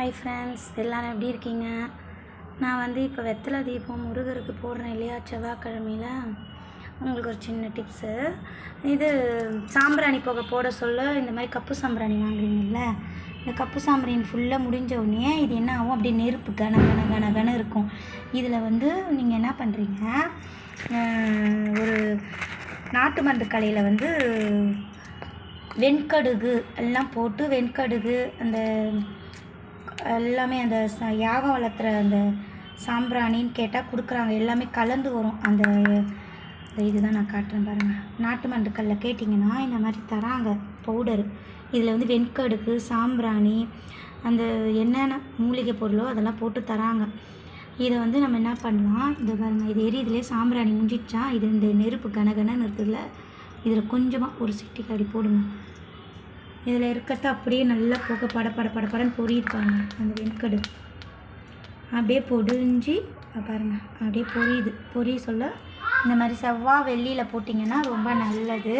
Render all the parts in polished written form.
Hi friends, எல்லோரும் எப்படி இருக்கீங்க? நான் வந்து இப்போ வெத்தலை தீபம் முருகருக்கு போடுறேன் இல்லையா, செவ்வாய்க்கிழமையில். உங்களுக்கு ஒரு சின்ன டிப்ஸு. இது சாம்பிராணி புகை போட சொல்ல இந்த மாதிரி கப்பு சாம்பிராணி வாங்குறீங்கல்ல, இந்த கப்பு சாம்பிராணி ஃபுல்லாக முடிஞ்ச உடனே இது என்ன ஆகும், அப்படியே நெருப்பு கன இருக்கும். இதில் வந்து நீங்கள் என்ன பண்ணுறீங்க, ஒரு நாட்டு மருந்து கடையில் வந்து வெண்கடுகு எல்லாம் போட்டு, வெண்கடுகு அந்த எல்லாமே அந்த யாகம் வளர்த்துற அந்த சாம்பிராணின்னு கேட்டால் கொடுக்குறாங்க. எல்லாமே கலந்து வரும். அந்த இதுதான் நான் காட்டுறேன் பாருங்கள். நாட்டு மருந்துக்களில் கேட்டிங்கன்னா இந்த மாதிரி தராங்க பவுடரு. இதில் வந்து வெண்கடுகு, சாம்பிராணி, அந்த என்னென்ன மூலிகை பொருளோ அதெல்லாம் போட்டு தராங்க. இதை வந்து நம்ம என்ன பண்ணலாம், இந்த பாருங்கள், இது எரியுதுலேயே சாம்பிராணி முடிஞ்சிடுச்சா, இது இந்த நெருப்பு கனகனன்னு இருக்குதுல்ல, இதில் கொஞ்சமாக ஒரு சிட்டிக்காடி போடுங்க. இதில் இருக்கிறத அப்படியே நல்லா புகை படன்னு பொரியுதுப்பாங்க. அந்த வெண்கடு அப்படியே பொடிஞ்சு பாருங்கள், அப்படியே பொரிய சொல்ல இந்த மாதிரி செவ்வாய் வெள்ளியில் போட்டிங்கன்னா ரொம்ப நல்லது.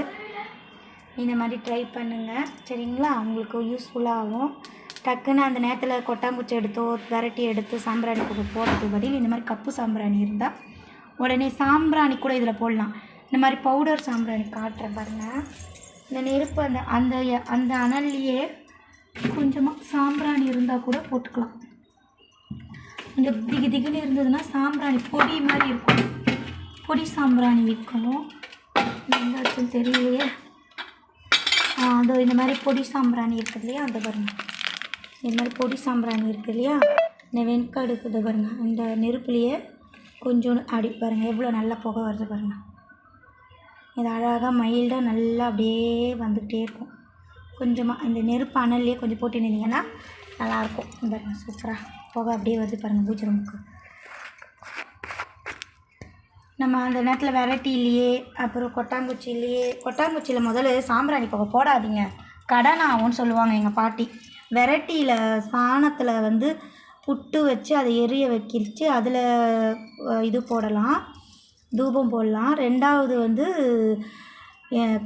இந்த மாதிரி ட்ரை பண்ணுங்கள், சரிங்களா? உங்களுக்கு யூஸ்ஃபுல்லாகும். டக்குன்னு அந்த நேரத்தில் கொட்டாங்குச்சி எடுத்தோ விரட்டி எடுத்து சாம்பிராணி புகை போடுறதுக்கு பதில் இந்த மாதிரி கப்பு சாம்பிராணி இருந்தால் உடனே சாம்பிராணி கூட இதில் போடலாம். இந்த மாதிரி பவுடர் சாம்பிராணி காட்டுறேன் பாருங்கள். இந்த நெருப்பு அந்த அந்த அனல்லையே கொஞ்சமாக சாம்பிராணி இருந்தால் கூட போட்டுக்கலாம். இந்த திகுன்னு இருந்ததுன்னா சாம்பிராணி பொடி மாதிரி இருக்கும். பொடி சாம்பிராணி விற்கணும், எங்காச்சும் தெரியலையே. அது இந்த மாதிரி பொடி சாம்பிராணி இருக்குது இல்லையா, அந்த பாருங்கள், இந்த மாதிரி பொடி சாம்பிராணி இருக்குது இல்லையா, இந்த வெண்கடுக்குது பாருங்கள். இந்த நெருப்புலையே கொஞ்சோண்டு அடி பாருங்கள், எவ்வளோ நல்லா புகை வருது பாருங்கள். இது அழகாக மைல்டாக நல்லா அப்படியே வந்துக்கிட்டே இருக்கும். கொஞ்சமாக இந்த நெருப்பு அனல்லையே கொஞ்சம் போட்டு நின்றீங்கன்னா நல்லாயிருக்கும். பாருங்கள், சூப்பராக புகை அப்படியே வருது பாருங்கள். பூஜை ரூமுக்கு நம்ம அந்த நேரத்தில் விரட்டிலேயே அப்புறம் கொட்டாங்குச்சியில் முதல்ல சாம்பிராணி புகை போடாதீங்க, கடன் ஆகும்னு சொல்லுவாங்க எங்கள் பாட்டி. விரட்டியில் சாணத்தில் வந்து புட்டு வச்சு அதை எரிய வைக்கிச்சு, அதில் இது போடலாம், தூபம் போடலாம். ரெண்டாவது வந்து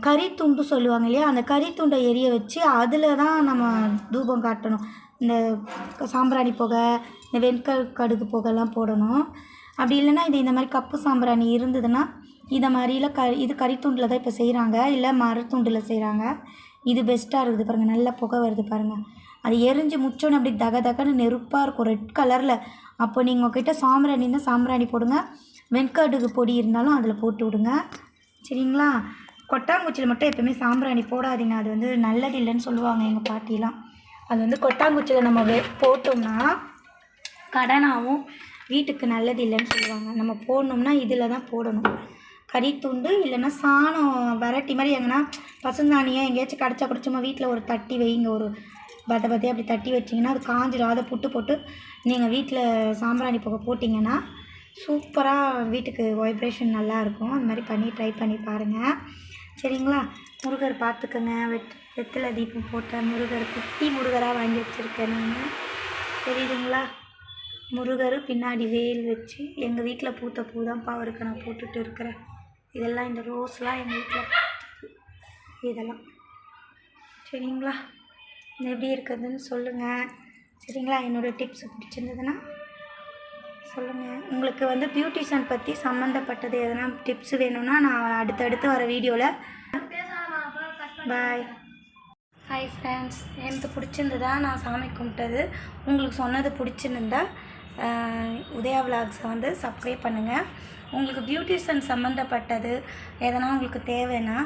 கறித்துண்டு சொல்லுவாங்க இல்லையா, அந்த கறித்துண்டை எரிய வச்சு அதில் தான் நம்ம தூபம் காட்டணும். இந்த சாம்பிராணி புகை, இந்த வெண்கடுகு புகைலாம் போடணும். அப்படி இல்லைன்னா இது இந்த மாதிரி கப்பு சாம்பிராணி இருந்ததுன்னா இதை மாதிரிலாம் இது கறித்துண்டில் தான் இப்போ செய்கிறாங்க, இல்லை மரத்துண்டில் செய்கிறாங்க. இது பெஸ்ட்டாக இருக்குது பாருங்கள், நல்ல புகை வருது பாருங்கள். அது எரிஞ்சு முச்சோன்னு அப்படி தகன்னு நெருப்பாக இருக்கும், ரெட் கலரில். அப்போ நீங்கள் உங்ககிட்ட சாம்பிராணின்னா சாம்பிராணி போடுங்க, வெண்கடுகு பொடி இருந்தாலும் அதில் போட்டு விடுங்க, சரிங்களா? கொட்டாங்குச்சியில் மட்டும் எப்போவுமே சாம்பிராணி போடாதீங்க, அது வந்து நல்லது இல்லைன்னு சொல்லுவாங்க எங்கள் பாட்டிலாம். அது வந்து கொட்டாங்குச்சியில் நம்ம போட்டோம்னா கடனாகவும் வீட்டுக்கு நல்லது இல்லைன்னு சொல்லுவாங்க. நம்ம போடணும்னா இதில் தான் போடணும். கறித்துண்டு இல்லைன்னா சாணம் விரட்டி மாதிரி எங்கன்னா பசுந்தானியை எங்கேயாச்சும் கிடச்சா கூட சும்மா வீட்டில் ஒரு தட்டி வைங்க, ஒரு பதையாக அப்படி தட்டி வச்சிங்கன்னா அது காஞ்சிடும். அதை புட்டு போட்டு நீங்கள் வீட்டில் சாம்பிராணி புகை போட்டிங்கன்னா சூப்பராக வீட்டுக்கு வைப்ரேஷன் நல்லாயிருக்கும். அது மாதிரி பண்ணி ட்ரை பண்ணி பாருங்கள், சரிங்களா? முருகர் பார்த்துக்கோங்க. வெத்தலை தீபம் போட்ட முருகர், குட்டி முருகராக வாங்கி வச்சுருக்கேன் நான், தெரியுதுங்களா? முருகர் பின்னாடி வேல் வச்சு, எங்கள் வீட்டில் பூத்த பூ தான் அவருக்கு நான் போட்டுட்டு இருக்கிறேன். இதெல்லாம் இந்த ரோஸ்லாம் எங்கள் வீட்டில் இதெல்லாம், சரிங்களா? எப்படி இருக்குதுன்னு சொல்லுங்கள், சரிங்களா? என்னோடய டிப்ஸ் பிடிச்சிருந்ததுன்னா சொல்லுங்கள். உங்களுக்கு வந்து பியூட்டிஷியன் பற்றி சம்மந்தப்பட்டது எதனா டிப்ஸ் வேணும்னா நான் அடுத்தடுத்து வர வீடியோவில். பாய். ஹாய் ஃப்ரெண்ட்ஸ், எனக்கு பிடிச்சிருந்ததா நான் சாமி கும்பிட்டது, உங்களுக்கு சொன்னது பிடிச்சிருந்தா உதயா விலாக்ஸை வந்து சப்ஸ்கிரைப் பண்ணுங்கள். உங்களுக்கு பியூட்டிஷியன் சம்மந்தப்பட்டது எதனா உங்களுக்கு தேவைன்னா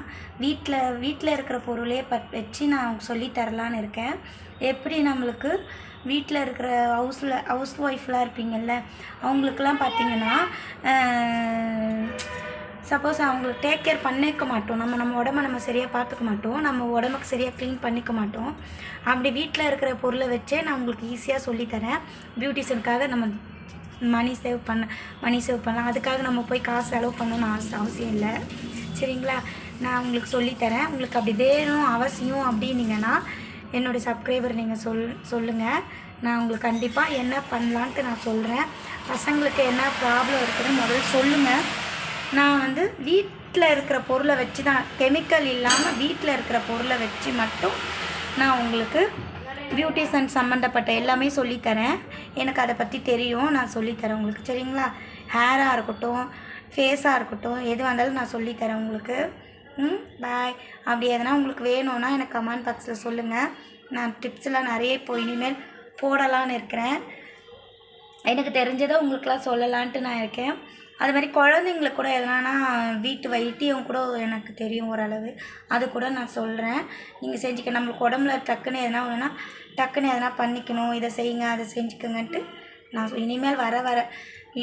வீட்டில் இருக்கிற பொருளே வச்சு நான் சொல்லித்தரலான்னு இருக்கேன். எப்படி நம்மளுக்கு வீட்டில் இருக்கிற ஹவுஸ் ஒய்ஃப்லாம் இருப்பீங்கள்ல, அவங்களுக்கெல்லாம் பார்த்திங்கன்னா சப்போஸ் அவங்களுக்கு டேக் கேர் பண்ணிக்க மாட்டோம், நம்ம உடம்பை நம்ம சரியாக பார்த்துக்க மாட்டோம், நம்ம உடம்புக்கு சரியாக க்ளீன் பண்ணிக்க மாட்டோம். அப்படி வீட்டில் இருக்கிற பொருளை வச்சே நான் உங்களுக்கு ஈஸியாக சொல்லித்தரேன். பியூட்டிஷியனுக்காக நம்ம மணி சேவ் பண்ணலாம், அதுக்காக நம்ம போய் காசு செலவு பண்ணணும்னு அவசியம் இல்லை, சரிங்களா? நான் உங்களுக்கு சொல்லித்தரேன். உங்களுக்கு அப்படி வேணும் அவசியம் அப்படின்னீங்கன்னா என்னுடைய சப்ஸ்கிரைபர் நீங்கள் சொல்லுங்கள், நான் உங்களுக்கு கண்டிப்பாக என்ன பண்ணலான்ட்டு நான் சொல்கிறேன். பசங்களுக்கு என்ன ப்ராப்ளம் இருக்குதுன்னு முதல்ல சொல்லுங்கள். நான் வந்து வீட்டில் இருக்கிற பொருளை வச்சு தான், கெமிக்கல் இல்லாமல் வீட்டில் இருக்கிற பொருளை வச்சு மட்டும் நான் உங்களுக்கு பியூட்டிஷன் சம்மந்தப்பட்ட எல்லாமே சொல்லித்தரேன். எனக்கு அதை பற்றி தெரியும். நான் சொல்லித்தரேன் உங்களுக்கு. சரிங்களா? ஹேராக இருக்கட்டும், ஃபேஸாக இருக்கட்டும், எதுவாக இருந்தாலும் நான் சொல்லித்தரேன் உங்களுக்கு. பாய். அப்படி எதனா உங்களுக்கு வேணும்னா எனக்கு கமெண்ட் பாக்ஸில் சொல்லுங்கள். நான் டிப்ஸ்லாம் நிறைய இப்போ இனிமேல் போடலான்னு இருக்கிறேன். எனக்கு தெரிஞ்சதை உங்களுக்கெல்லாம் சொல்லலான்ட்டு நான் இருக்கேன். அது மாதிரி குழந்தைங்களுக்கு கூட எதனா வீட்டு வைத்தியம் கூட எனக்கு தெரியும் ஓரளவு. அது கூட நான் சொல்கிறேன். நீங்கள் செஞ்சுக்க. நம்மளுக்கு உடம்புல டக்குன்னு எதனா ஒன்றுனா டக்குன்னு எதனா பண்ணிக்கணும், இதை செய்யுங்க அதை செஞ்சுக்கோங்கன்ட்டு நான் இனிமேல் வர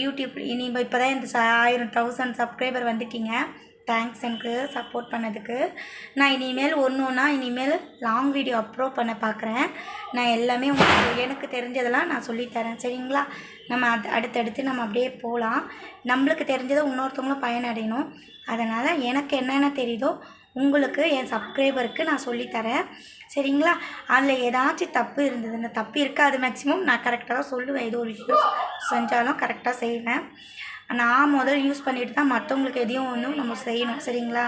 யூடியூப் இப்போ தான் இந்த 1000 சப்ஸ்கிரைபர் வந்துட்டீங்க. தேங்க்ஸ் எனக்கு சப்போர்ட் பண்ணதுக்கு. நான் இனிமேல் இனிமேல் லாங் வீடியோ அப்லோட் பண்ண பார்க்குறேன். நான் எல்லாமே உங்களுக்கு எனக்கு தெரிஞ்சதெல்லாம் நான் சொல்லித்தரேன். சரிங்களா? நம்ம அடுத்தடுத்து நம்ம அப்படியே போகலாம். நம்மளுக்கு தெரிஞ்சதை இன்னொருத்தவங்களும் பயனடையணும். அதனால் எனக்கு என்னென்ன தெரியுதோ உங்களுக்கு என் சப்ஸ்கிரைபருக்கு நான் சொல்லித்தரேன். சரிங்களா? அதில் ஏதாச்சும் தப்பு இருந்ததுன்னா தப்பு இருக்காது. மேக்ஸிமம் நான் கரெக்டாக தான் சொல்லுவேன். ஏதோ ஒரு விஷயம் செஞ்சாலும் கரெக்டாக செய்வேன். நான் முதல் யூஸ் பண்ணிட்டு தான் மற்றவங்களுக்கு எதையும் ஒன்றும் நம்ம செய்யணும். சரிங்களா?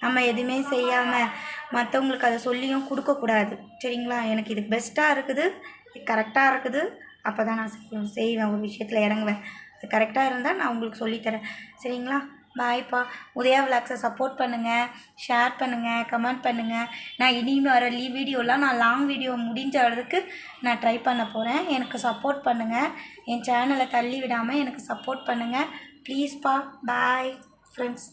நம்ம எதுவுமே செய்யாமல் மற்றவங்களுக்கு அதை சொல்லியும் கொடுக்கக்கூடாது. சரிங்களா? எனக்கு இது பெஸ்ட்டாக இருக்குது, கரெக்டாக இருக்குது, அப்போ தான் நான் செய்வேன். ஒரு விஷயத்தில் இறங்குவேன். அது கரெக்டாக இருந்தால் நான் உங்களுக்கு சொல்லித்தரேன். சரிங்களா? பாய்ப்பா. உதயா விலாக்ஸை சப்போர்ட் பண்ணுங்கள், ஷேர் பண்ணுங்கள், கமெண்ட் பண்ணுங்கள். நான் இனிமேல் வர வீடியோலாம் நான் லாங் வீடியோ முடிஞ்ச அளவுக்கு நான் ட்ரை பண்ண போகிறேன். எனக்கு சப்போர்ட் பண்ணுங்கள். என் சேனலை தள்ளி விடாமல் எனக்கு சப்போர்ட் பண்ணுங்கள் ப்ளீஸ்ப்பா. Bye friends.